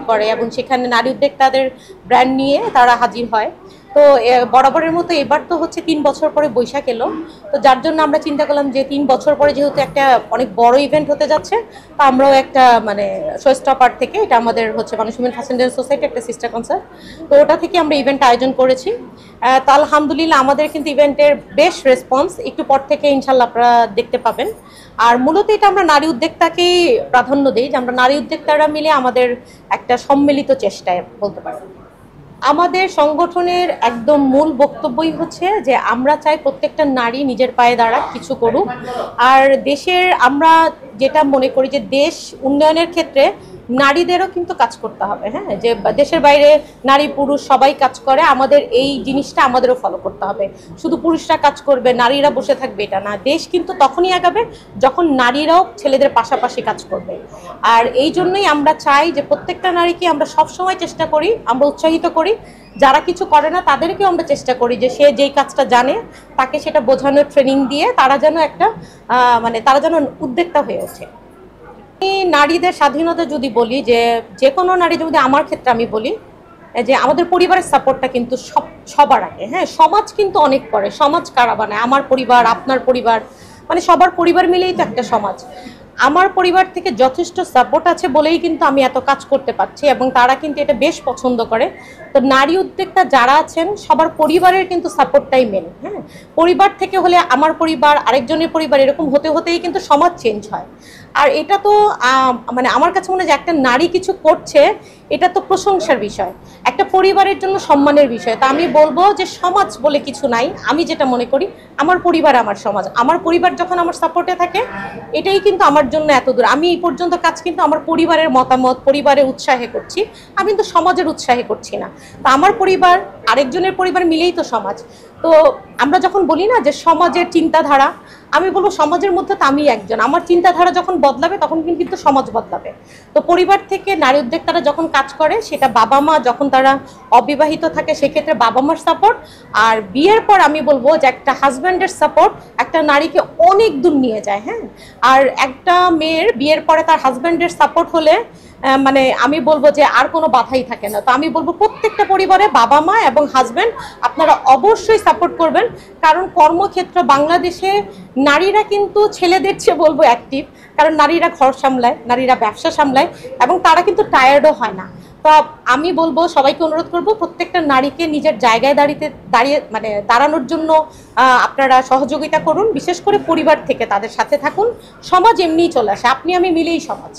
করে এবং সেখানে নারী উদ্যোক্তাদের ব্র্যান্ড নিয়ে তারা হাজির হয়। তো বরাবরের মতো এবার তো হচ্ছে 3 বছর পরে বৈশাখ এলো, তো যার জন্য আমরা চিন্তা করলাম যে 3 বছর পরে যেহেতু একটা অনেক বড় ইভেন্ট হতে যাচ্ছে, তো আমরাও একটা মানে শো স্টপার থেকে, এটা আমাদের হচ্ছে মানুষ উইমেন ফ্যাশন সোসাইটি একটা সিস্টার কনসার্ট, তো ওটা থেকে আমরা ইভেন্ট আয়োজন করেছি। তো আলহামদুলিল্লাহ আমাদের কিন্তু ইভেন্টের বেশ রেসপন্স, একটু পর থেকে ইনশাল্লাহ আপনারা দেখতে পাবেন। আর মূলত এটা আমরা নারী উদ্যোক্তাকেই প্রাধান্য দিই, যে আমরা নারী উদ্যোক্তারা মিলে আমাদের একটা সম্মিলিত চেষ্টায় বলতে পারি। আমাদের সংগঠনের একদম মূল বক্তব্যই হচ্ছে যে আমরা চাই প্রত্যেকটা নারী নিজের পায়ে দাঁড়াক, কিছু করুক। আর দেশের আমরা যেটা মনে করি যে দেশ উন্নয়নের ক্ষেত্রে নারীদেরও কিন্তু কাজ করতে হবে। হ্যাঁ, যে দেশের বাইরে নারী পুরুষ সবাই কাজ করে, আমাদের এই জিনিসটা আমাদেরও ফলো করতে হবে। শুধু পুরুষরা কাজ করবে, নারীরা বসে থাকবে এটা না। দেশ কিন্তু তখনই আগাবে যখন নারীরাও ছেলেদের পাশাপাশি কাজ করবে। আর এই জন্যই আমরা চাই যে প্রত্যেকটা নারীকে আমরা সবসময় চেষ্টা করি, আমরা উৎসাহিত করি, যারা কিছু করে না তাদেরকেও আমরা চেষ্টা করি যে সে যেই কাজটা জানে তাকে সেটা বোঝানোর ট্রেনিং দিয়ে তারা যেন একটা তারা যেন উদ্যোক্তা হয়ে ওঠে। নারীদের স্বাধীনতা যদি বলি, যে কোনো নারী, যদি আমার ক্ষেত্রে আমি বলি যে আমাদের পরিবারের সাপোর্টটা কিন্তু সবার আগে। হ্যাঁ, সমাজ কিন্তু অনেক করে, সমাজ কারা বানায়? আমার পরিবার, আপনার পরিবার, মানে সবার পরিবার মিলেই তো একটা সমাজ। আমার পরিবার থেকে যথেষ্ট সাপোর্ট আছে বলেই কিন্তু আমি এত কাজ করতে পারছি এবং তারা কিন্তু এটা বেশ পছন্দ করে। তো নারী উদ্যোক্তা যারা আছেন সবার পরিবারের কিন্তু সাপোর্টটাই মেন। হ্যাঁ, পরিবার থেকে হলে আমার পরিবার, আরেকজনের পরিবার, এরকম হতে হতেই কিন্তু সমাজ চেঞ্জ হয়। আর এটা তো মানে আমার কাছে মনে হয় যে একটা নারী কিছু করছে, এটা তো প্রশংসার বিষয়, একটা পরিবারের জন্য সম্মানের বিষয়। তা আমি বলবো যে সমাজ বলে কিছু নাই। আমি যেটা মনে করি, আমার পরিবার আমার সমাজ। আমার পরিবার যখন আমার সাপোর্টে থাকে, এটাই কিন্তু আমার জন্য এত দূর। আমি এই পর্যন্ত কাজ কিন্তু আমার পরিবারের মতামত, পরিবারের উৎসাহে করছি, আমি কিন্তু সমাজের উৎসাহে করছি না। তো আমার পরিবার, আরেকজনের পরিবার মিলেই তো সমাজ। তো আমরা যখন বলি না যে সমাজের চিন্তাধারা, আমি বলবো সমাজের মধ্যে তো আমি একজন। আমার চিন্তাধারা যখন বদলাবে তখন কিন্তু সমাজ বদলাবে। তো পরিবার থেকে নারী উদ্যোক্তারা যখন কাজ করে, সেটা বাবা মা যখন তারা অবিবাহিত থাকে সেক্ষেত্রে বাবা মার সাপোর্ট, আর বিয়ের পর আমি বলবো যে একটা হাজব্যান্ডের সাপোর্ট একটা নারীকে অনেক দূর নিয়ে যায়। হ্যাঁ, আর একটা মেয়ের বিয়ের পরে তার হাজব্যান্ডের সাপোর্ট হলে মানে আমি বলবো যে আর কোনো বাধাই থাকে না। তো আমি বলবো প্রত্যেকটা পরিবারে বাবা মা এবং হাজব্যান্ড আপনারা অবশ্যই সাপোর্ট করবেন, কারণ কর্মক্ষেত্র বাংলাদেশে নারীরা কিন্তু ছেলেদের চেয়ে বলবো অ্যাক্টিভ, কারণ নারীরা ঘর সামলায়, নারীরা ব্যবসা সামলায় এবং তারা কিন্তু টায়ার্ডও হয় না। তো আমি বলবো, সবাইকে অনুরোধ করবো প্রত্যেকটা নারীকে নিজের জায়গায় দাঁড়ানোর জন্য আপনারা সহযোগিতা করুন, বিশেষ করে পরিবার থেকে তাদের সাথে থাকুন। সমাজ এমনিই চলে আসে, আপনি আমি মিলেই সমাজ।